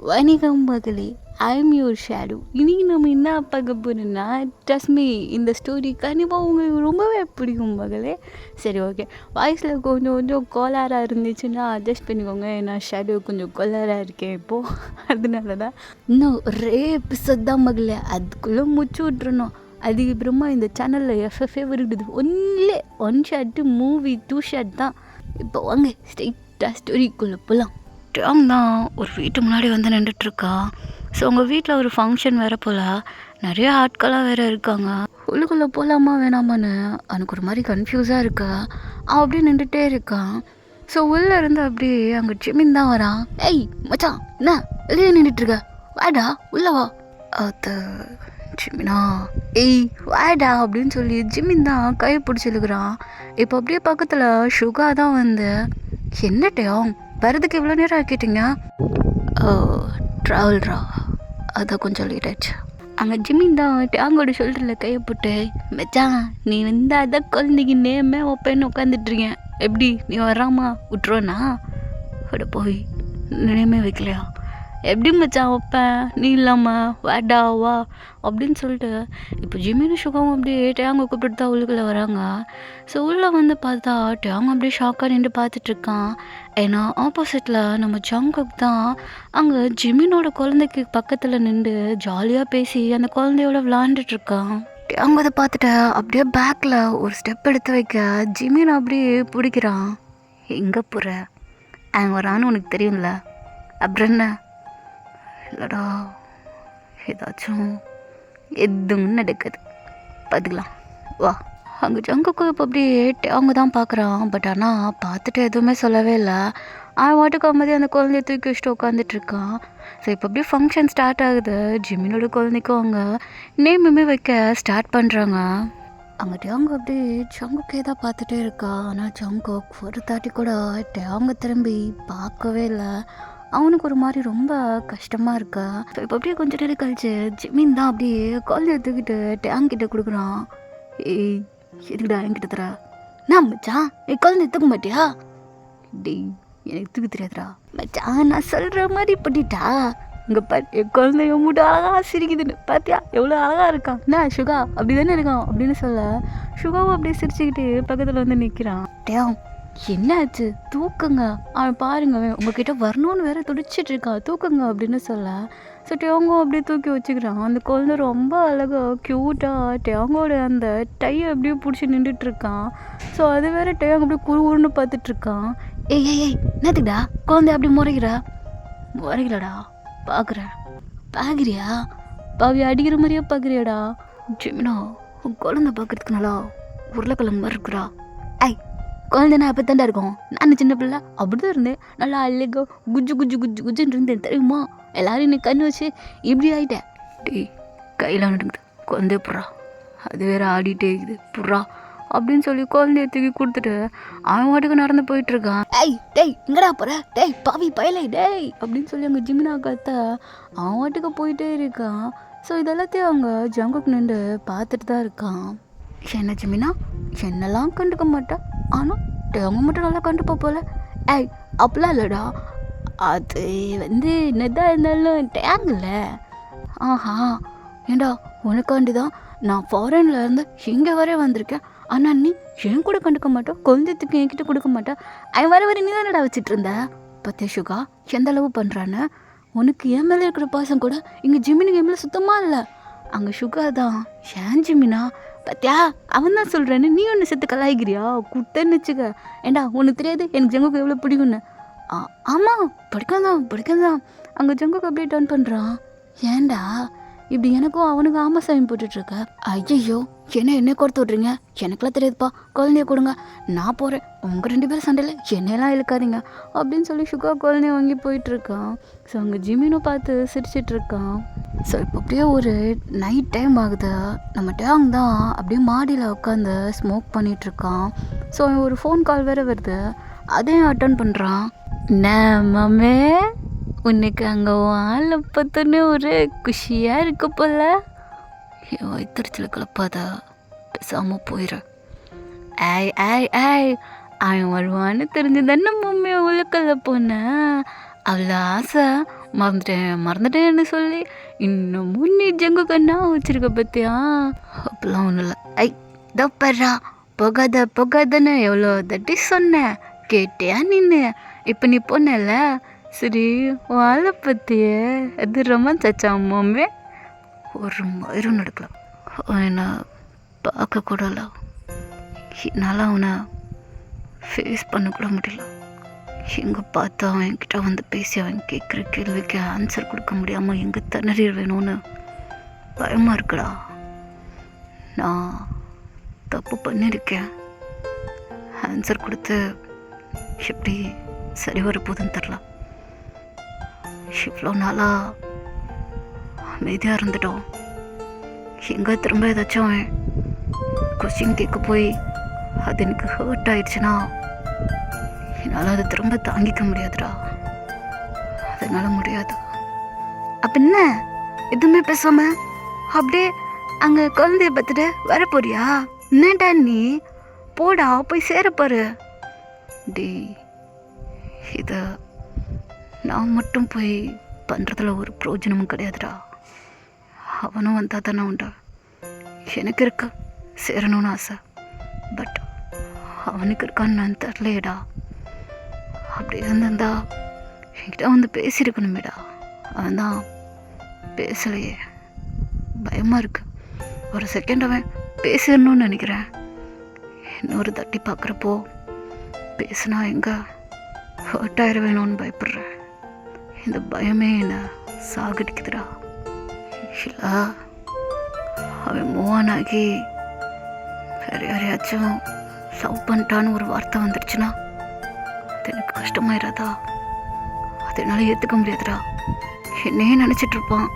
வணக்கம் மகளே, I'm your shadow. இன்றைக்கி நம்ம என்ன பார்க்க போகிறோன்னா, ட்ரஸ்ட் மீ, இந்த ஸ்டோரி கண்டிப்பாக உங்களுக்கு ரொம்பவே பிடிக்கும் மகளே. சரி, ஓகே. வாய்ஸில் கொஞ்சம் கொஞ்சம் கோளாறாக இருந்துச்சுன்னா அட்ஜஸ்ட் பண்ணிக்கோங்க. ஏன்னா ஷேடோ கொஞ்சம் கோளாறாக இருக்கேன் இப்போது, அதனால தான். இன்னும் ஒரே எபிசோட் தான் மகளே, அதுக்குள்ளே முடிச்சு விட்றணும். அதுக்கப்புறமா இந்த சேனலில் எஃப்எஃப்ஏ வருது. ஒன்லே 1 ஷாட்டு மூவி 2 ஷாட் தான். இப்போ வாங்க ஸ்ட்ரைட்டாக ஸ்டோரிக்குள்ளே போகலாம். டாங் தான் ஒரு வீட்டு முன்னாடி வந்து நின்றுட்டுருக்கா. ஸோ உங்கள் வீட்டில் ஒரு ஃபங்க்ஷன் வேறு போல், நிறைய ஆட்களாக வேறு இருக்காங்க. உள்ளுக்குள்ளே போகலாமா வேணாமான்னு எனக்கு ஒரு மாதிரி கன்ஃபியூஸாக இருக்கா. அவன் அப்படியே நின்றுட்டே இருக்கான். ஸோ உள்ளே இருந்து அப்படியே அங்கே ஜிமின் தான் வரான். ஏய் மச்சான், என்ன வெளியே நின்றுட்டுருக்க, வாடா உள்ளே வா. அது ஜிமினா, ஏய் வாடா அப்படின்னு சொல்லி ஜிமின் தான் கையை பிடிச்சி இழுக்கிறான். இப்போ அப்படியே பக்கத்தில் சுகா தான் வந்து, என்னட்டையும் வரதுக்கு இவ்வளோ நேரம் ஆக்கிட்டீங்க? ட்ராவல்ரா, அதான் கொஞ்சம் லேட் ஆயிடுச்சு. அங்கே ஜிமின் தான் டேங்கோட ஷோல்டரில் கையை போட்டு, மச்சான் நீ வந்து அதான் குழந்தைக்கு நேமே ஒப்பேன்னு உட்காந்துட்ருக்கேன், எப்படி நீ வராமா விட்டுருவேண்ணா? விட போய் நேமே வைக்கலையா? எப்படி மச்சான் வைப்பேன் நீ இல்லாமல், வாடா வா அப்படின்னு சொல்லிட்டு இப்போ ஜிமினும் சுகாவும் அப்படியே டேங்க கூப்பிட்டு தான் உள்ளுக்குள்ளே வராங்க. ஸோ உள்ளே வந்து பார்த்தா டேங்க அப்படியே ஷாக்காக நின்று பார்த்துட்ருக்கான். ஏன்னா ஆப்போசிட்டில் நம்ம ஜங்குக் தான் அங்கே ஜிமினோட குழந்தைக்கு பக்கத்தில் நின்று ஜாலியாக பேசி அந்த குழந்தையோட விளாண்டுட்ருக்கான். டேங்க அதை பார்த்துட்டு அப்படியே பேக்கில் ஒரு ஸ்டெப் எடுத்து வைக்க ஜிமின் அப்படியே பிடிக்கிறான். எங்கே போகிற, அங்கே வரான்னு உனக்கு தெரியும்ல, அப்புறம் என்ன? இல்லைடா, ஏதாச்சும் எதுவும் நடக்குது, பார்த்துக்கலாம் வா. அங்கே ஜங்குக்கு இப்போ அப்படியே அவங்க தான் பார்க்குறான். பட் ஆனால் பார்த்துட்டு எதுவுமே சொல்லவே இல்லை. அவன் வாட்டுக்கு அம்மதி அந்த குழந்தைய தூக்கி வச்சுட்டு உட்காந்துட்ருக்கான். ஸோ இப்போ அப்படியே ஃபங்க்ஷன் ஸ்டார்ட் ஆகுது. ஜிமினோட குழந்தைக்கும் அவங்க நேமுமே வைக்க ஸ்டார்ட் பண்ணுறாங்க. அங்கே டேங்க அப்படியே ஜங்குக்கே தான் பார்த்துட்டே இருக்கா. ஆனால் ஜங்குக் ஒரு தாட்டி கூட டேங்க திரும்பி பார்க்கவே இல்லை. அவனுக்கு ஒரு மாதிரி ரொம்ப கஷ்டமாக இருக்கா. ஸோ இப்போ அப்படியே கொஞ்சம் நேரம் கழிச்சு ஜிமின் தான் அப்படியே குழந்தைய தூக்கிட்டு டேங்கிட்ட கொடுக்குறான். ஏய் எதுக்குடா என்கிட்ட தரா? நான் மச்சான் நீ குழந்தைய தூக்க மாட்டியா? டேய் எனக்கு தூக்க தெரியாதுடா மச்சான், நான் சொல்கிற மாதிரி பண்ணிட்டா. இங்கே பாரு என் குழந்தைய மூட்டு அழகாக சிரிக்குதுன்னு பார்த்தியா, எவ்வளோ அழகாக இருக்கான். என்ன சுகா அப்படி தானே இருக்கான் அப்படின்னு சொல்ல, சுகாவும் அப்படியே சிரிச்சுக்கிட்டு பக்கத்தில் வந்து நிற்கிறான். டேம் என்னாச்சு, தூக்குங்க, அவன் பாருங்க உங்ககிட்ட வரணும்னு வேற துடிச்சிட்டு இருக்கான், தூக்குங்க அப்படின்னு சொல்ல. ஸோ டேங்கோ அப்படியே தூக்கி வச்சுக்கிறான். அந்த குழந்தை ரொம்ப அழகாக க்யூட்டாக டேங்கோட அந்த டையை அப்படியே பிடிச்சி நின்றுட்டுருக்கான். ஸோ அது வேற டேங்க அப்படியே குறுன்னு பார்த்துட்ருக்கான். ஏய் ஏய் ஏய் என்னத்துக்குடா குழந்தை அப்படி முறைகிறடா, பார்க்குறேன். பார்க்குறியா? பாவி அடிக்கிற மாதிரியே பார்க்குறியாடா? ஜிமினா உன் குழந்தை பார்க்குறதுக்கு நல்லா உருளைக்கிழங்கு மாதிரி இருக்குடா. ஐ குழந்தைனா அப்போ தாண்டா இருக்கும், நான் சின்ன பிள்ளை அப்படி தான் இருந்தேன், நல்லா அழகோ குஜ்ஜு குஜ்ஜு குஜ்ஜு குஜ்ஜுன்னு இருந்தேன் தெரியுமா? எல்லாரும் இன்னைக்கு கண்ணு வச்சு இப்படி ஆகிட்டேன். டேய் கையில் நடக்குது குழந்தைய புறா, அது வேற ஆடிட்டே இருக்குது புறா அப்படின்னு சொல்லி குழந்தைய தூக்கி கொடுத்துட்டு அவன் வாட்டுக்கு நடந்து போயிட்டுருக்கான். ஏய் டேய் இங்கடா போகிற, டேய் பாவி பயலை டேய் அப்படின்னு சொல்லி அவங்க ஜிமினா கத்த அவன் வாட்டுக்கு போயிட்டே இருக்கான். ஸோ இதெல்லாத்தையும் அவங்க ஜங்குக்கு நின்று பார்த்துட்டு தான் இருக்கான். என்ன ஜிமினா என்னெல்லாம் கண்டுக்க மாட்டேன், ஆனால் டேங்க மட்டும் நல்லா கண்டுப்பா போல. ஏய் அப்படிலாம் இல்லைடா, அது வந்து என்னதான் இருந்தாலும் டேங்கில். ஆஹா ஏண்டா உனக்காண்டி தான் நான் ஃபாரின்ல இருந்து இங்கே வர வந்திருக்கேன், ஆனால் நீ என் கூட கண்டுக்க மாட்டோம், குழந்தைத்துக்கு என்கிட்ட கொடுக்க மாட்டேன், அவன் வர நீ தானடா வச்சிட்டு இருந்த. பத்தியா சுகா எந்த அளவு பண்ணுறான்னு, உனக்கு என் மேலே இருக்கிற பாசம் கூட இங்கே ஜிமினுக்கு என் மேலே சுத்தமாக இல்லை. அங்கே சுகா தான் ஏன் ஜிமினா பத்தியா அவன் தான் சொல்கிறேன்னு நீ ஒன்று செத்து கலாய்கிறியா குட்டன்னு வச்சுக்க. ஏண்டா உனக்கு தெரியாது எனக்கு ஜங்குக்கு எவ்வளோ பிடிக்கும்னு? ஆமாம் படிக்காதான். அங்கே ஜங்குக்கு அப்படியே டர்ன் பண்ணுறான். ஏண்டா இப்படி எனக்கும் அவனுக்கு ஆமாம் சாமி போட்டுட்ருக்க? ஐயோ என்ன கொடுத்து விட்றீங்க, எனக்கெல்லாம் தெரியாதுப்பா, குழந்தைய கொடுங்க நான் போகிறேன், உங்கள் 2 பேரும் சண்டையில் என்னையெல்லாம் இழுக்காதீங்க அப்படின்னு சொல்லி சுகா குழந்தைய வாங்கி போயிட்டுருக்கான். ஸோ அங்கே ஜிமினும் பார்த்து சிரிச்சிட்ருக்கான். ஸோ இப்போ அப்படியே ஒரு நைட் டைம் ஆகுது. நம்ம டேங் தான் அப்படியே மாடியில் உட்காந்து ஸ்மோக் பண்ணிகிட்ருக்கான். ஸோ ஒரு ஃபோன் கால் வேறு வருது, அதையும் அட்டன் பண்ணுறான். மாமே உனக்கு அங்கே ஆளை பார்த்தோன்னே ஒரு குஷியாக இருக்க போல, வயிற்றுல கலப்பாதா, பேசாமல் போயிட. ஐய் ஐய் ஐய் அவன் வருவான்னு தெரிஞ்சுதானே மம்மி உள்ளுக்கல்ல போனேன், அவ்வளோ ஆசை மறந்துட்டேன்னு சொல்லி இன்னமும் நீ ஜங்கு கண்ணா வச்சிருக்க பத்தியா? அப்பெல்லாம் ஒன்றும் இல்லை. ஐ தப்பறா போகாதன்னு எவ்வளோ தட்டி சொன்னேன், கேட்டியா நின்று? இப்போ நீ போனல சரி வாழை பற்றியே அது ரொமான்ஸ் ஆச்சா அம்மாமே? ஒரு மயிரும் நடக்கலாம். அவனை பார்க்கக்கூடல, என்னால் அவனை ஃபேஸ் பண்ணக்கூட முடியல. எங்கே பார்த்து அவன் என்கிட்ட வந்து பேசி அவன் கேட்குற கேள்விக்கு ஆன்சர் கொடுக்க முடியாமல் எங்கே திணறிட வேணும்னு பயமாக இருக்குடா. நான் தப்பு பண்ணியிருக்கேன். ஆன்சர் கொடுத்து எப்படி சரி வரப்போகுதுன்னு தெரில. இவ்வளோ நாளாக அமைதியாக இருந்துட்டோம். எங்கே திரும்ப ஏதாச்சும் அவன் கொஸ்டின் கேட்க போய் அது எனக்கு ஹர்ட் ஆயிடுச்சுன்னா என்னால் அதை திரும்ப தாங்கிக்க முடியாதுடா. அதனால் முடியாது. அப்போ என்ன எதுவுமே பேசாம அப்படியே அங்கே குழந்தைய பார்த்துட்டு வர போறியா? என்னடா நீ போடா போய் சேரப்பாரு. டே இதை நான் மட்டும் போய் பண்ணுறதுல ஒரு பிரயோஜனமும் கிடையாதுடா. அவனும் வந்தால் தானே உண்டா. எனக்கு இருக்க சேரணும்னு ஆசை, பட் அவனுக்கு இருக்கான்னு நான் தரலையேடா. அப்படி இருந்திருந்தா என்கிட்ட வந்து பேசியிருக்கணுமேடா. அவன் தான் பேசலையே. பயமாக இருக்கு. ஒரு செகண்ட் அவன் பேசிடணும்னு நினைக்கிறேன். இன்னொரு தட்டி பார்க்குறப்போ பேசினா எங்கே ஹர்ட் ஆயிட வேணும்னு பயப்படுறேன். இந்த பயமே என்னை சாகடிக்குதுடா. இல்லை அவன் மூவ் ஆன் ஆகி வேறு யாரையாச்சும் லவ் பண்ணிட்டான்னு ஒரு வார்த்தை வந்துடுச்சுன்னா அது எனக்கு கஷ்டமாயிடாதா? அது என்னால் ஏற்றுக்க முடியாதுடா. என்னையே நினச்சிட்ருப்பான்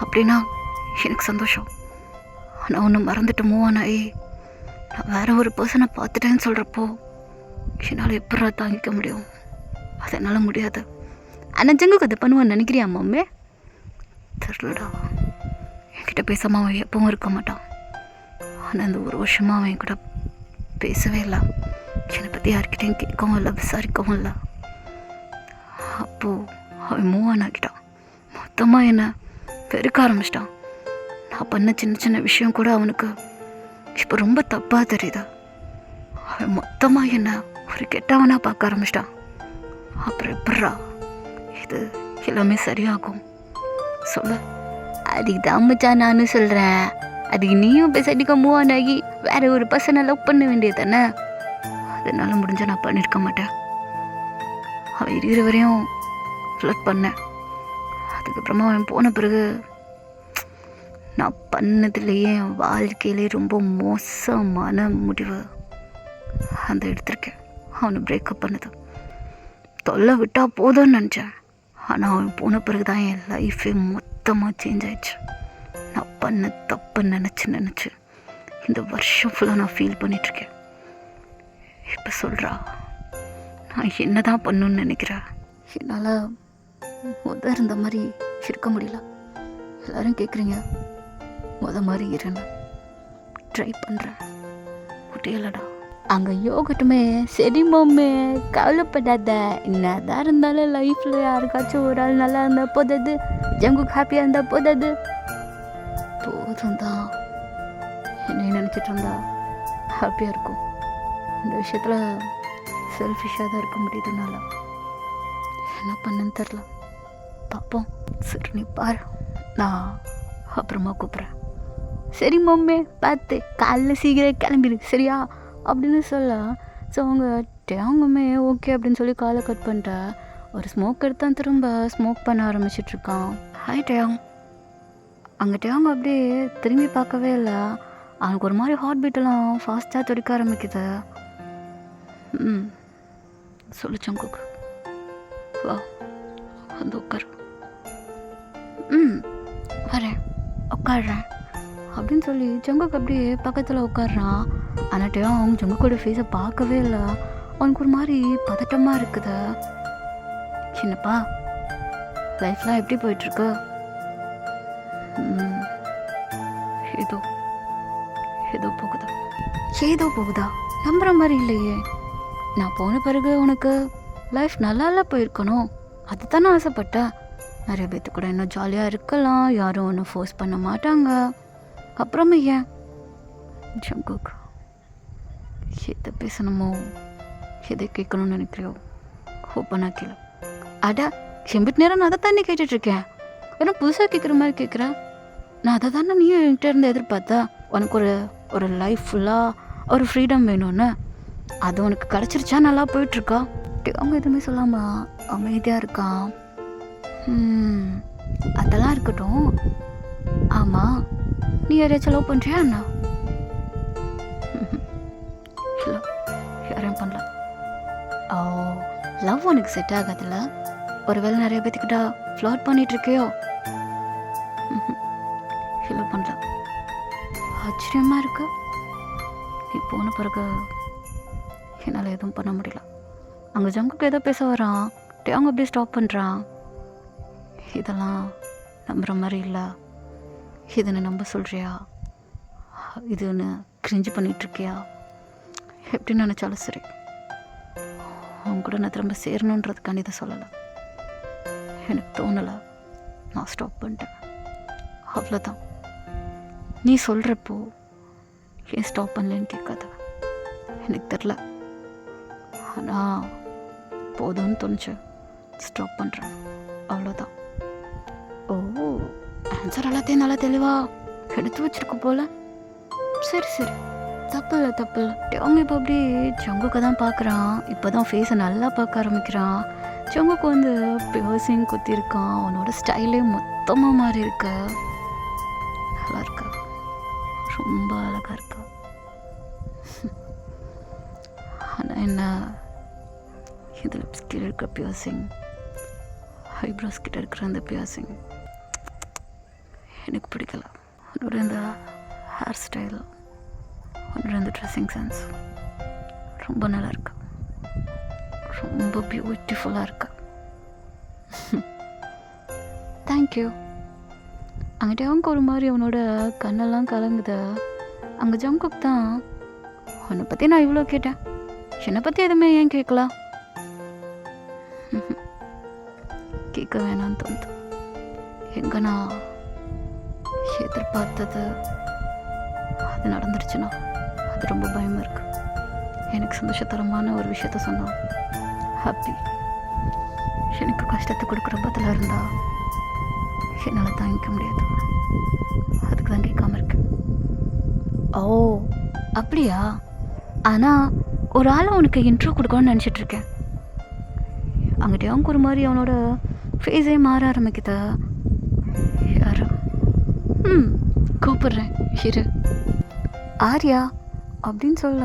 அப்படின்னா எனக்கு சந்தோஷம். ஆனால் ஒன்று மறந்துட்டு மூவ் ஆன் ஆகி நான் வேறு ஒரு பர்சனை பார்த்துட்டேன்னு சொல்கிறப்போ என்னால் எப்படா தாங்கிக்க முடியும்? அது என்னால் முடியாது. ஆனால் ஜங்குக்கு அதை பண்ணுவான்னு நினைக்கிறியா அம்மாமே? தெரிலடா. என்கிட்ட பேசாமல் அவன் எப்பவும் இருக்க மாட்டான். ஆனால் இந்த ஒரு வருஷமாக அவன் என்கிட்ட பேசவே இல்லை. என்னை பற்றி யார்கிட்டையும் கேட்கவும் இல்லை, விசாரிக்கவும் இல்லை. அப்போது அவன் மூவ் ஆன் ஆகிட்டான். மொத்தமாக என்னை வெறுக்க ஆரம்பிச்சிட்டான். நான் பண்ண சின்ன சின்ன விஷயம் கூட அவனுக்கு இப்போ ரொம்ப தப்பாக தெரியுது. அவன் மொத்தமாக என்னை ஒரு கெட்டவனாக பார்க்க ஆரம்பிச்சிட்டான். அப்புறம் எப்பட்றா இது எல்லாமே சரியாகும் சொல்லு? அதுக்கு தான் மச்சான் நானும் சொல்கிறேன். அதுக்கு நீயும் பேசாட்டிக்க மூவ் ஆன் ஆகி வேற ஒரு பர்சனை லவ் பண்ண வேண்டியது தானே? அதனால முடிஞ்ச நான் பண்ணியிருக்க மாட்டேன். அவன் இருக்கிற வரையும் ஃப்ளட் பண்ணேன். அதுக்கப்புறமா அவன் போன பிறகு நான் பண்ணதுலேயே என் வாழ்க்கையிலே ரொம்ப மோசமான முடிவு அந்த எடுத்திருக்கேன். அவனை பிரேக்கப் பண்ணது. தொல்லை விட்டால் போதும்னு நினச்சேன். ஆனால் அவன் போன பிறகு தான் என் லைஃபே மொத்தமாக சேஞ்ச் ஆயிடுச்சு. நான் பண்ண தப்பு நினச்சி இந்த வருஷம் ஃபுல்லாக நான் ஃபீல் பண்ணிகிட்ருக்கேன். இப்போ சொல்கிறா நான் என்ன தான் பண்ணணுன்னு நினைக்கிறேன். என்னால் இருந்த மாதிரி இருக்க முடியல. எல்லோரும் கேட்குறீங்க மாதிரி இருன்னு. ட்ரை பண்ணுறேன், முடியலடா. அங்கே யோகட்டுமே சரி மம்மே கவலைப்படாத, என்னதான் இருந்தாலும் லைஃப்பில் யாருக்காச்சும் ஒரு ஆள் நல்லா இருந்தால் போதாது, ஜங்குக்கு ஹாப்பியாக இருந்தால் போதாது. போதும் தான் என்ன நினச்சிட்டு இருந்தா ஹாப்பியாக இருக்கும். இந்த விஷயத்தில் செல்ஃபிஷாக தான் இருக்க முடியுதுனால என்ன பண்ணுன்னு தெரில. பார்ப்போம். சரி நீ பாரு, நான் அப்புறமா கூப்பிட்றேன். சரி மம்மே பார்த்து காலைல சீக்கிரம் கிளம்பிடு சரியா அப்படின்னு சொல்ல. ஸோ அவங்க டேங்குமே ஓகே அப்படின்னு சொல்லி காலை கட் பண்ணிட்டா. ஒரு ஸ்மோக் எடுத்தான் திரும்ப ஸ்மோக் பண்ண ஆரம்பிச்சிட்ருக்கான். ஹாய் டேங். அங்கே டேங் அப்படியே திரும்பி பார்க்கவே இல்லை. அவனுக்கு ஒரு மாதிரி ஹார்ட் பீட்டெல்லாம் ஃபாஸ்ட்டாக துடிக்க ஆரம்பிக்குது. சொல்லிச்சோம் குக்கு வா வந்து உட்காரு. வரேன் உட்காடுறேன் அப்படின்னு சொல்லி ஜங்குக்கு அப்படியே பக்கத்தில் உட்காடுறான். ஆனால் அவங்க ஜங்குக்கோட ஃபேஸை பார்க்கவே இல்லை. அவனுக்கு ஒரு மாதிரி பதட்டமாக இருக்குது. சின்னப்பா லைஃப்லாம் எப்படி போயிட்டுருக்கு? ஏதோ ஏதோ போகுதா? ஏதோ போகுதா? நம்புற மாதிரி இல்லையே. நான் போன பிறகு உனக்கு லைஃப் நல்லா போயிருக்கணும், அதுதானே ஆசைப்பட்டேன். நிறைய பேர்த்து கூட இன்னும் ஜாலியாக இருக்கலாம், யாரும் ஒன்றும் ஃபோர்ஸ் பண்ண மாட்டாங்க. அப்புறமே ஏன் ஜங்குக் எதை பேசணுமோ எதை கேட்கணும்னு நினைக்கிறியோ ஓப்பனாக கேளு. அட செம்பிட்டு நேரம் நான் அதை தானே கேட்டுட்ருக்கேன், ஏன்னா புதுசாக கேட்குற மாதிரி கேட்குறேன். நான் அதை தானே நீயும் என்கிட்ட இருந்து எதிர்பார்த்தா, உனக்கு ஒரு லைஃப் ஃபுல்லாக ஒரு ஃப்ரீடம் வேணும்னு. அது உனக்கு கிடச்சிருச்சா? நல்லா போயிட்டுருக்கா? அவங்க எதுவுமே சொல்லாமல் அமைதியாக இருக்கான். அதெல்லாம் இருக்கட்டும். ஆமாம், நீ யாரையாச்சும் லவ் பண்ணுறியா என்ன? இல்லை, யாரையும் பண்ணல. ஓ, லவ் உனக்கு செட் ஆகாதுல்ல? ஒருவேளை நிறைய பேர்த்துக்கிட்ட ஃப்ளாட் பண்ணிகிட்ருக்கியோ? இல்லை, பண்ணல. ஆச்சரியமாக இருக்கு. நீ போன பிறகு என்னால் எதுவும் பண்ண முடியல. அங்கே ஜங்குக்கு ஏதோ பேச வரான், அவங்க அப்படியே ஸ்டாப் பண்ணுறான். இதெல்லாம் நம்புகிற மாதிரி இல்லை. இதுன்னு நம்ப சொல்கிறியா? இதுன்னு கிரிஞ்சு பண்ணிகிட்ருக்கியா? எப்படி நினச்சாலும் சரி, அவங்க கூட நான் திரும்ப சேரணுன்றதுக்காண்டி இதை சொல்லலை. எனக்கு தோணலை, நான் ஸ்டாப் பண்ணிட்டேன், அவ்வளோதான். நீ சொல்கிறப்போ ஏன் ஸ்டாப் பண்ணலன்னு கேட்காத, எனக்கு தெரில. ஆனால் போதும்னு தோணுச்சு, ஸ்டாப் பண்ணுறேன், அவ்வளோதான். ஓ, ஆன்சர் எல்லாத்தையும் நல்லா தெளிவாக எடுத்து வச்சிருக்க போல. சரி சரி, தப்பு இல்லை தப்பு இல்லை. அவங்க இப்போ அப்படி ஜங்குக்கு தான் பார்க்குறான். இப்போ தான் ஃபேஸை நல்லா பார்க்க ஆரம்பிக்கிறான். ஜங்குக்கு வந்து பியர்சிங் குத்திருக்கான். அவனோட ஸ்டைலே மொத்தமாக மாறி இருக்க. நல்லா இருக்கா, ரொம்ப அழகாக இருக்கா. ஆனால் என்ன, இது லிப்ஸ் கிட்ட இருக்கிற பியர்சிங், ஐப்ரோஸ் கிட்ட இருக்கிற அந்த பியர்சிங் எனக்கு பிடிக்கல. உன்னோட இந்த ஹேர் ஸ்டைல், உன்னோட இந்த ட்ரெஸ்ஸிங் சென்ஸ் ரொம்ப நல்லா இருக்கு, ரொம்ப பியூட்டிஃபுல்லாக இருக்கு. தேங்க்யூ. அங்கிட்ட அவங்க ஒரு மாதிரி அவனோட கண்ணெல்லாம் கலங்குது. அங்கே ஜங்குக் தான், உன்னை பற்றி நான் இவ்வளோ கேட்டேன், என்னை பற்றி எதுவுமே ஏன் கேட்கல? கேட்க வேணான்னு தோணுது. எங்கே நான் எதிர்பார்த்தது அது நடந்துருச்சுன்னா அது ரொம்ப பயமாக இருக்கு. எனக்கு சந்தோஷத்தரமான ஒரு விஷயத்த சொன்னான், ஹாப்பி. எனக்கு கஷ்டத்தை கொடுக்குற பதிலாக இருந்தால் என்னால் தாங்கிக்க முடியாது. அதுக்கு தான் கேட்காம இருக்கேன். ஓ அப்படியா? ஆனால் ஒரு ஆளை உனக்கு இன்ட்ரோ கொடுக்கணும்னு நினச்சிட்ருக்கேன். அங்கிட்டே அவங்க ஒரு மாதிரி அவனோட ஃபேஸே மாற ஆரம்பிக்குதா? யாரு? கூப்பிட்றேன் இரு. ஆர்யா அப்படின்னு சொல்ல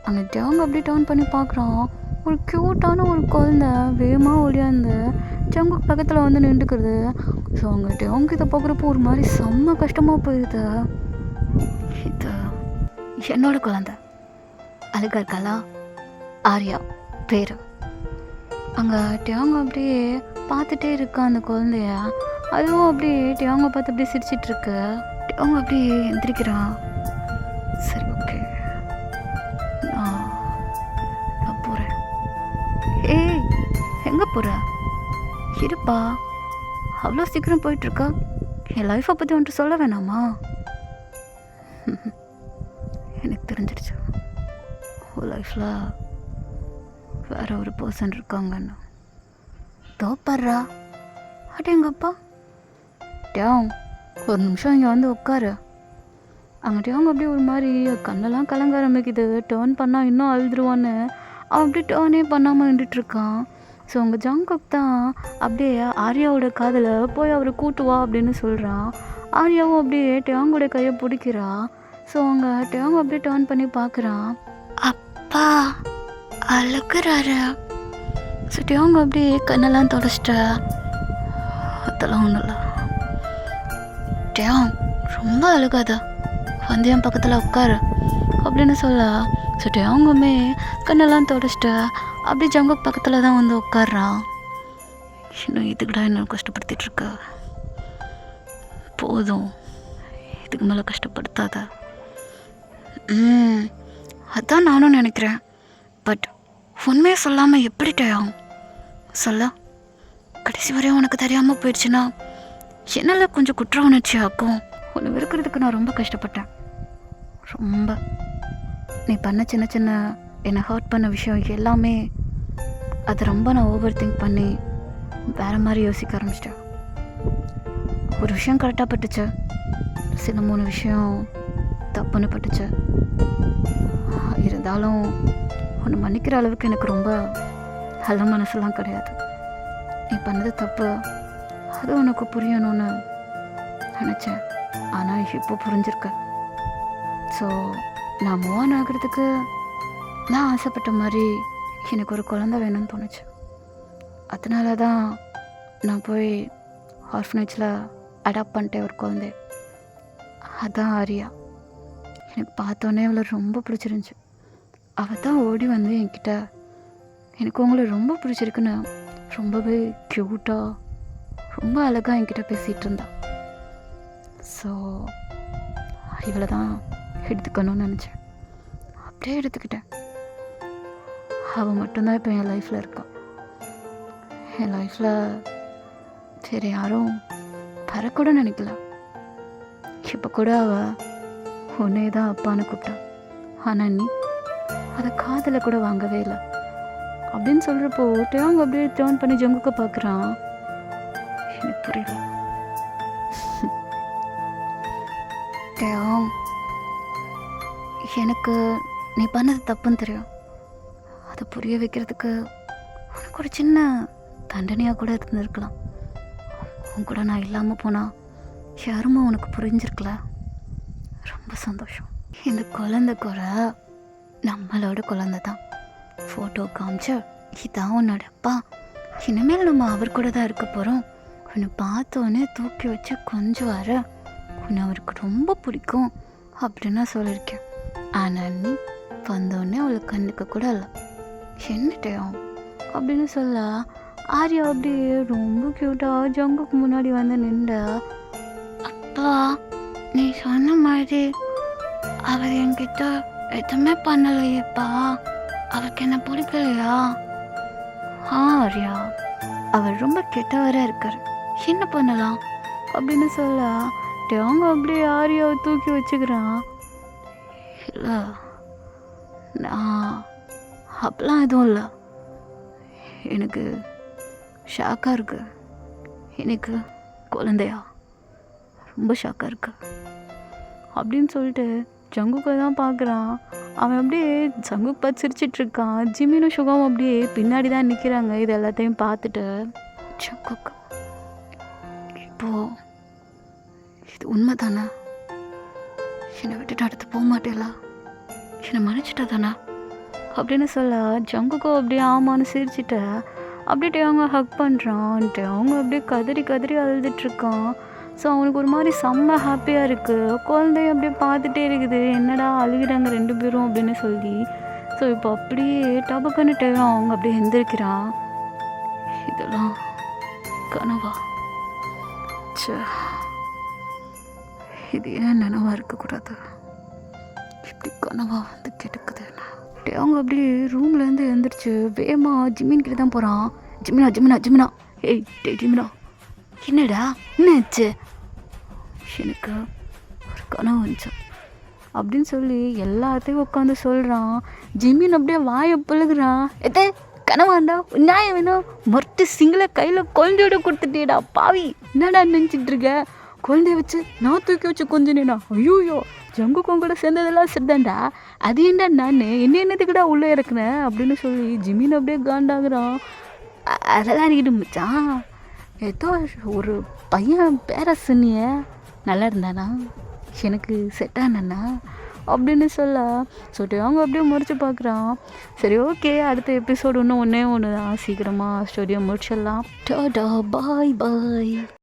அங்கிட்ட அவங்க அப்படியே டர்ன் பண்ணி பார்க்குறான். ஒரு க்யூட்டான ஒரு குழந்தை வேகமாக ஓடியாந்து ஜங்குக் பக்கத்தில் வந்து நின்றுக்கிறது. ஸோ அவங்ககிட்ட அவங்க இதை பார்க்குறப்போ ஒரு மாதிரி செம்ம கஷ்டமாக போயிடுது. இது என்னோட குழந்தை, அழகா இருக்காளா? ஆர்யா பேர். அங்கே டியாங்க அப்படியே பார்த்துட்டே இருக்கா அந்த குழந்தைய. அதுவும் அப்படியே டியாங்க பார்த்து அப்படியே சிரிச்சிட்ருக்கு. டியாங்க அப்படியே எந்திரிக்கிறான். சரி ஓகே, நான் போகிறேன். ஏய் எங்கே போகிற? இருப்பா, அவ்வளோ சீக்கிரம் போயிட்டுருக்கா? என் லைஃப்பை பற்றி ஒன்று சொல்ல வேணாமா? எனக்கு தெரிஞ்சிடுச்சு உன் லைஃப்பில் வேற ஒரு பர்சன் இருக்காங்கன்னு. தோப்படுறா அட்டே எங்கப்பா. டேங் ஒரு நிமிஷம் இங்கே வந்து உட்காரு. அங்கே டேங்க அப்படியே ஒரு மாதிரி கண்ணெல்லாம் கலங்க ஆரம்பிக்குது. டேர்ன் பண்ணால் இன்னும் அழுதுருவான்னு அவன் அப்படியே டேர்னே பண்ணாமல் நின்றுட்டுருக்கான். ஸோ அவங்க ஜங்குக் தான் அப்படியே ஆர்யாவோட காதில் போய் அவரை கூட்டுவா அப்படின்னு சொல்கிறான். ஆர்யாவும் அப்படியே டேங்கோட கையை பிடிக்கிறா. ஸோ அவங்க டேங்க அப்படியே டேர்ன் பண்ணி பார்க்குறான். அப்பா அழுக்குறாரு. ஸோ டேங்க அப்படியே கண்ணெல்லாம் தொடச்சிட்டா. அதெல்லாம் ஒன்றும் இல்லை டேங், ரொம்ப அழுகாத, வந்து என் பக்கத்தில் உட்காரு அப்படின்னு சொல்ல. ஸோ டேங்குமே கண்ணெல்லாம் தொடச்சிட்டு அப்படியே ஜங்குக் பக்கத்தில் தான் வந்து உட்காடுறான். இன்னும் இதுக்குடா என்ன கஷ்டப்படுத்திகிட்ருக்க? போதும், இதுக்கு மேலே கஷ்டப்படுத்தாத. அதான் நானும் நினைக்கிறேன். பட் உண்மையை சொல்லாமல் எப்படி டயம் சொல்ல? கடைசி கடைசி வரையும் உனக்கு தெரியாமல் போயிடுச்சுன்னா என்னால் கொஞ்சம் குற்ற உணர்ச்சி ஆக்கும். உன்னை வெறுக்கிறதுக்கு நான் ரொம்ப கஷ்டப்பட்டேன். ரொம்ப நீ பண்ண சின்ன சின்ன என்னை ஹர்ட் பண்ண விஷயம் எல்லாமே அதை ரொம்ப நான் ஓவர் திங்க் பண்ணி வேறு மாதிரி யோசிக்க ஆரம்பிச்சிட்டேன். ஒரு விஷயம் கரெக்டாக பட்டுச்சு, சில 3 விஷயம் தப்புன்னு பட்டுச்சு. இருந்தாலும் உன்னை மன்னிக்கிற அளவுக்கு எனக்கு ரொம்ப நல்ல மனசுலாம் கிடையாது. நீ பண்ணது தப்பு, அது உனக்கு புரியணும்னு நினச்சேன். ஆனால் இப்போ புரிஞ்சிருக்க. ஸோ நான் மூவ் ஆன் ஆகிறதுக்கு நான் ஆசைப்பட்ட மாதிரி எனக்கு ஒரு குழந்தை வேணும்னு தோணுச்சு. அதனால தான் நான் போய் ஆர்ஃபனேஜில் அடாப்ட் பண்ணிட்டேன் ஒரு குழந்தை. அதான் ஆரியா. எனக்கு பார்த்தோன்னே அவளை ரொம்ப பிடிச்சிருந்துச்சி. அவள் தான் ஓடி வந்து என்கிட்ட எனக்கு உங்களை ரொம்ப பிடிச்சிருக்குன்னு ரொம்பவே க்யூட்டாக ரொம்ப அழகாக என்கிட்ட பேசிகிட்டு இருந்தாள். ஸோ இவளை தான் எடுத்துக்கணும்னு நினச்சேன். அப்படியே எடுத்துக்கிட்டேன். அவள் மட்டும்தான் இப்போ என் லைஃப்பில் இருக்கா. என் லைஃப்பில் சரி யாரும் வரக்கூட நினைக்கல. இப்போ கூட அவள் உன்னே தான் அப்பான்னு கூப்பிட்டா. ஆனால் நீ அதை காதில் கூட வாங்கவே இல்லை. அப்படின்னு சொல்கிறப்போ டேங் அப்படியே டேர்ன் பண்ணி ஜங்குக்க பார்க்குறான். எனக்கு புரியல. டேங், எனக்கு நீ பண்ணது தப்புன்னு தெரியும். அதை புரிய வைக்கிறதுக்கு உனக்கு ஒரு சின்ன தண்டனையாக கூட இருந்திருக்கலாம். உன் கூட நான் இல்லாமல் போனால் யாருமே உனக்கு புரிஞ்சிருக்கல. ரொம்ப சந்தோஷம். இந்த குழந்தை கூட நம்மளோட குழந்தை தான். ஃபோட்டோ காமிச்சு இதான் உன்னோட அப்பா, இனிமேல் நம்ம அவர் கூட தான் இருக்க போகிறோம், உன்னை பார்த்தோன்னே தூக்கி வச்சு கொஞ்சம் வர உன்னை அவருக்கு ரொம்ப பிடிக்கும் அப்படின்னு சொல்லியிருக்கேன். ஆனால் நீ வந்தோடனே அவளை கண்டுக்க கூட இல்லை. என்னட்டையும் அப்படின்னு சொல்ல ஆரியா அப்படியே ரொம்ப க்யூட்டாக ஜங்குக்கு முன்னாடி வந்து நின்ற. அப்பா, நீ சொன்ன மாதிரி அவர் என்கிட்ட எதுவுமே பண்ணலையேப்பா, அவருக்கு என்ன பிடிக்கலையா? ஆரியா, அவர் ரொம்ப கெட்டவராக இருக்கார், என்ன பண்ணலாம் அப்படின்னு சொல்ல அவங்க அப்படியே ஆரியாவை தூக்கி வச்சுக்கிறான். இல்லை, நான் அப்பெல்லாம் எதுவும் இல்லை, எனக்கு ஷாக்காக இருக்கு. எனக்கு குழந்தையா ரொம்ப ஷாக்காக இருக்கு அப்படின்னு சொல்லிட்டு ஜங்குக்கை தான் பார்க்குறான். அவன் அப்படியே ஜங்குக்கு பார்த்து சிரிச்சிட்ருக்கான். ஜிமினும் சுகம் அப்படியே பின்னாடி தான் நிற்கிறாங்க. இது எல்லாத்தையும் பார்த்துட்டு ஜங்குக்கு, இப்போது இது உண்மை தானே? என்னை விட்டுட்டு அடுத்து போக மாட்டேல, என்னை மன்னிச்சிட்டா தானே அப்படின்னு சொல்ல ஜங்குக்கோ அப்படியே ஆமான்னு சிரிச்சிட்ட. அப்படியே அவங்க ஹக் பண்ணுறான்ட்டு அவங்க அப்படியே கதறி கதறி அழுதுட்ருக்கான். ஸோ அவனுக்கு ஒரு மாதிரி செம்ம ஹாப்பியாக இருக்குது. குழந்தைய அப்படியே பார்த்துட்டே என்னடா அழுகிறாங்க 2 பேரும் அப்படின்னு சொல்லி. ஸோ இப்போ அப்படியே டபக்குன்னுட்டு அவங்க அப்படியே எந்திரிக்கிறான். இதெல்லாம் கனவா? சே, இது ஏன் நினைவாக இருக்கக்கூடாது, இப்படி கனவா வந்து கெடுக்குது. அவங்க அப்படியே ரூம்லேருந்து எழுந்திரிச்சு வேமா ஜிமின் கிட்ட தான் போகிறான். ஜிமினா ஜிமினா ஜிமினா, ஏய் டே ஜிமினா, என்னடா என்னாச்சு? எனக்கு ஒரு கனவு வந்துச்சு அப்படின்னு சொல்லி எல்லாத்தையும் உட்காந்து சொல்கிறான். ஜிமின் அப்படியே வாயை பழுகுறான். எதே கனவாண்டா, நியாயம் வேணும், மொட்டை சிங்கிளை கையில் குழந்தையோட கொடுத்துட்டேடா பாவி, என்னடா நினச்சிட்டு இருக்க? குழந்தைய வச்சு நான் தூக்கி வச்சு கொஞ்சினேண்ணா. ஐயோயோ, ஜங்குக்கும் கூட சேர்ந்ததெல்லாம் சரிதான்டா, அது ஏன்டா நான் என்னத்துக்குடா உள்ளே இறக்குனேன் அப்படின்னு சொல்லி ஜிமின் அப்படியே காண்டாகிறான். அதெல்லாம் அடிக்கிட்டு மச்சான், ஏதோ ஒரு பையன் பேர சொன்னிய நல்லா இருந்தானா, எனக்கு செட் ஆனா அப்படின்னு சொல்ல சொல்லிட்டு அவங்க அப்படியே முறிச்சு பார்க்குறான். சரி ஓகே, அடுத்த எபிசோடு இன்னும் ஒன்று தான், சீக்கிரமாக ஸ்டோரியை முடிச்சிடலாம். டாடா, பாய் பாய்.